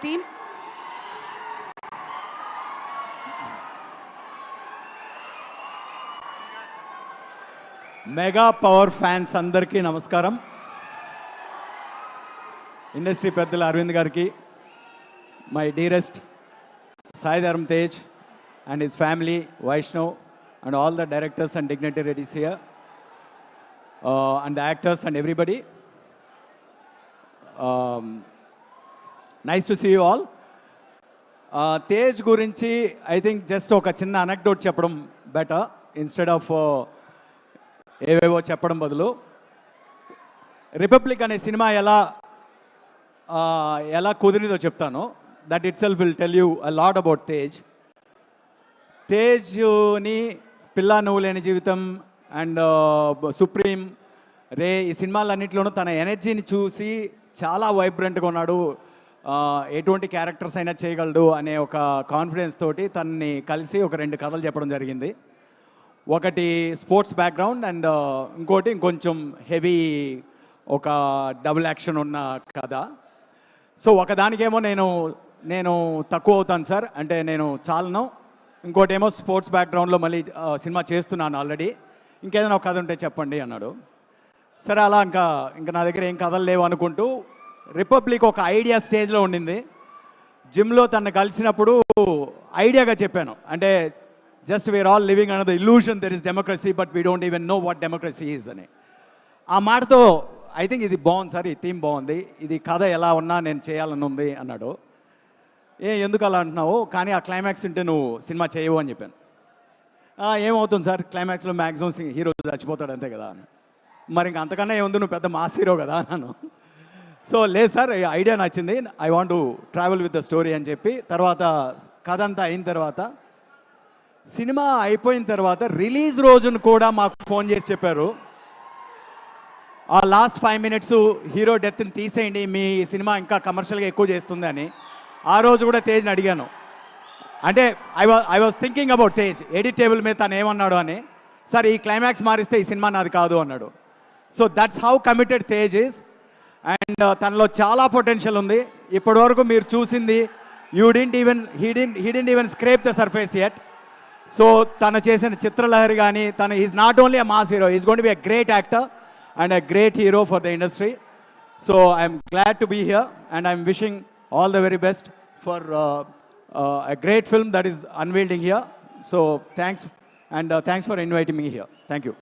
team. Mega power fans అందరికీ నమస్కారం. Industry పెద్దలు అరవింద్ గారికి, my dearest Sai Dharam Tej and his family, Vaishnav, and all the directors and dignitaries here, and the actors and everybody. Nice to see you all. Tej గురించి I think just ఒక చిన్న anecdote చెప్పడం better instead of ఏవేవో చెప్పడం బదులు. Republic అనే cinema ఎలా కుదిరిందో చెప్తాను. That itself will tell you a lot about Tej. తేజ్ని పిల్ల నువ్వు లేని జీవితం అండ్ సుప్రీం, రే, ఈ సినిమాలన్నింటిలోనూ తన ఎనర్జీని చూసి చాలా వైబ్రెంట్గా ఉన్నాడు, ఎటువంటి క్యారెక్టర్స్ అయినా చేయగలడు అనే ఒక కాన్ఫిడెన్స్ తోటి తనని కలిసి ఒక 2 కథలు చెప్పడం జరిగింది. ఒకటి స్పోర్ట్స్ బ్యాక్గ్రౌండ్ అండ్ ఇంకోటి ఇంకొంచెం హెవీ ఒక డబుల్ యాక్షన్ ఉన్న కథ. సో ఒకదానికేమో నేను తక్కువ అవుతాను సార్, అంటే నేను చాలను. ఇంకోటేమో స్పోర్ట్స్ బ్యాక్గ్రౌండ్లో మళ్ళీ సినిమా చేస్తున్నాను ఆల్రెడీ, ఇంకేదైనా ఒక కథ ఉంటే చెప్పండి అన్నాడు. సరే అలా ఇంకా నా దగ్గర ఏం కథలు లేవు అనుకుంటూ రిపబ్లిక్ ఒక ఐడియా స్టేజ్లో ఉండింది. జిమ్లో తను కలిసినప్పుడు ఐడియాగా చెప్పాను, అంటే just we're all living under the illusion there is democracy but we don't even know what democracy is అని. ఆ మాటతో ఐ థింక్ ఇది బాగుంది సార్, ఈ థీమ్ బాగుంది, ఇది కథ ఎలా ఉన్నా నేను చేయాలని ఉంది అన్నాడు. ఎందుకు అలా అంటున్నావు, కానీ ఆ క్లైమాక్స్ ఉంటే నువ్వు సినిమా చేయవు అని చెప్పాను. ఏమవుతుంది సార్, క్లైమాక్స్లో మ్యాక్సిమం హీరో చచ్చిపోతాడు అంతే కదా అని. మరి ఇంక అంతకన్నా ఏముంది, నువ్వు పెద్ద మాస్ హీరో కదా అన్నాను. సో లేదు సార్, ఐడియా నచ్చింది, I want to travel with the story అని చెప్పి తర్వాత కథ అంతా అయిన తర్వాత, సినిమా అయిపోయిన తర్వాత రిలీజ్ రోజును కూడా మాకు ఫోన్ చేసి చెప్పారు, ఆ లాస్ట్ 5 minutes హీరో డెత్ని తీసేయండి, మీ సినిమా ఇంకా కమర్షియల్గా ఎక్కువ చేస్తుంది అని. ఆ రోజు కూడా తేజ్ని అడిగాను, అంటే I was thinking about Tej, edit table మీద తను ఏమన్నాడు అని. సార్ ఈ క్లైమాక్స్ మారిస్తే ఈ సినిమా నాది కాదు అన్నాడు. So that's how committed Tej is. And తనలో చాలా పొటెన్షియల్ ఉంది. ఇప్పటివరకు మీరు చూసింది he didn't even స్క్రేప్ the surface yet. So తను చేసిన చిత్రలహరి కానీ, is not only a mass hero, is going to be a great actor and a great hero for the industry. So I'm glad to be here and I'm wishing all the very best for a great film that is unveiling here. So thanks, and thanks for inviting me here. Thank you.